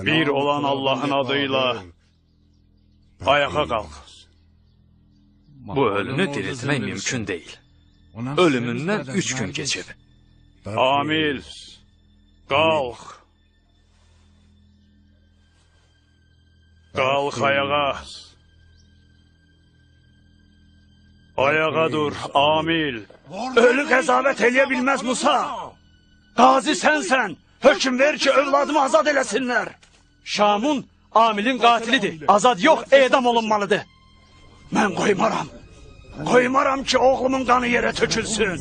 Bir olan Allah'ın adıyla ayağa kalk. Bu ölünü diriltmek mümkün değil. Ölümünden 3 gün geçip. Amil, kalk. Kalk ayağa. Ayağa dur, Amil. Ölü qəzavət eləyə bilməz Musa. Qazi sənsən. Hökm ver ki, övladımı azad eləsinlər. Şamun Amil'in qatilidir. Azad yox, edam olunmalıdır. Mən qoymaram. Qoymaram ki, oğlumun qanı yerə tökülsün.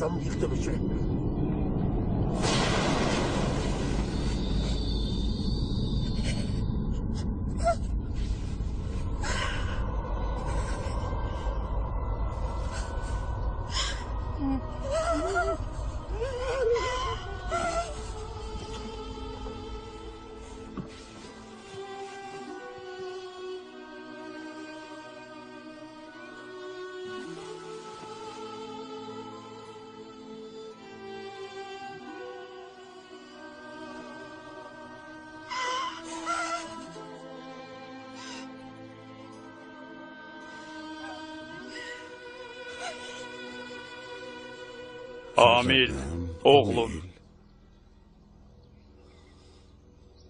Amil, oğlum.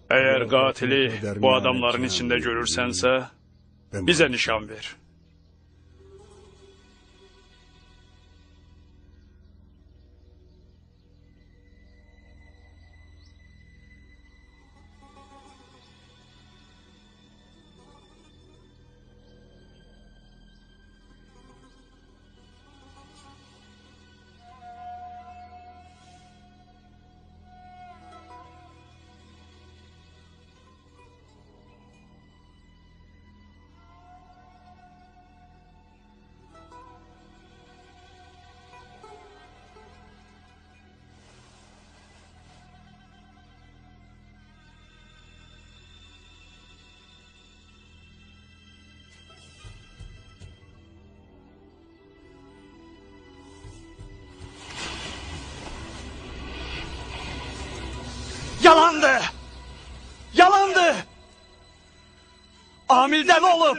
Eğer katili bu adamların içinde görürsense bize nişan ver. Yalandı! Yalandı! Amil deli olup!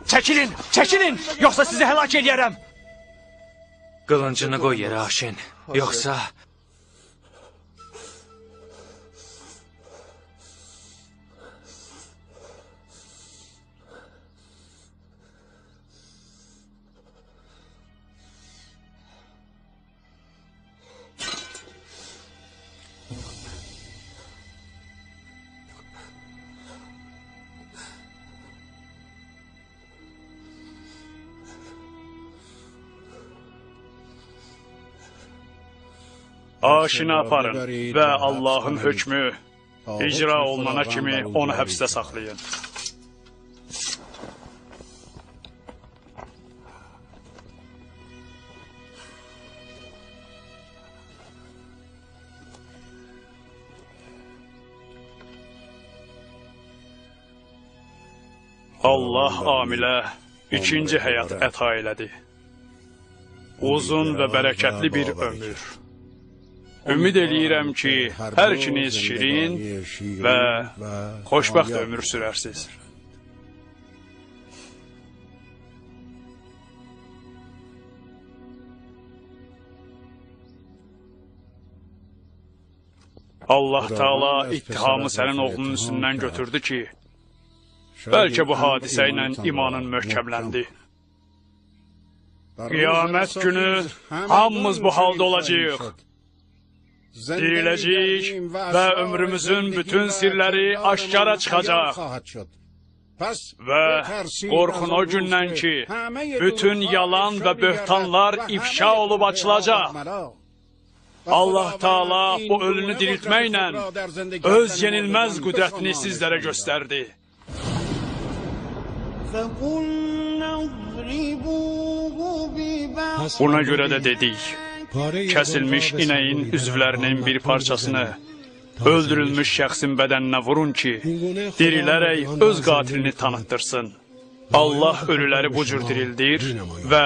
Çekilin! Çekilin! Yoksa sizi helak ederim! Qılıncını qoy yerə Aşin. Yoxsa... Aşini aparın ve Allah'ın hükmü icra olunana kimi onu həbsdə saxlayın. Allah Amilə ikinci həyat əta elədi. Uzun və bərəkətli bir ömür. Ümid eləyirəm ki, hər ikiniz şirin və xoşbəxt ömür sürərsiniz. Allah Teala ittihamı sənin oğlunun üstündən götürdü ki, bəlkə bu hadisə ilə imanın möhkəmləndi. Qiyamət günü hamımız bu halda olacağıq. Diriləcəyik və ömrümüzün bütün sirləri aşkara çıxacaq. Və qorxun o gündən ki, bütün yalan və böhtanlar ifşa olub açılacaq. Allah Teala bu ölünü diriltməklə öz yenilməz qüdrətini sizlərə göstərdi. Buna görə də dedik, kəsilmiş inəyin üzvlərinin bir parçasını öldürülmüş şəxsin bədəninə vurun ki, dirilərək öz qatilini tanıttırsın. Allah ölüləri bu cür dirildir və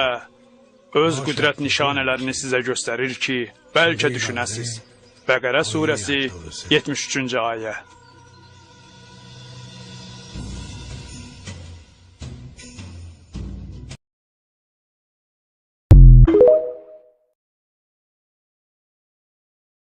öz qüdrət nişanələrini sizə göstərir ki, bəlkə düşünəsiz. Bəqərə surəsi 73-cü ayə.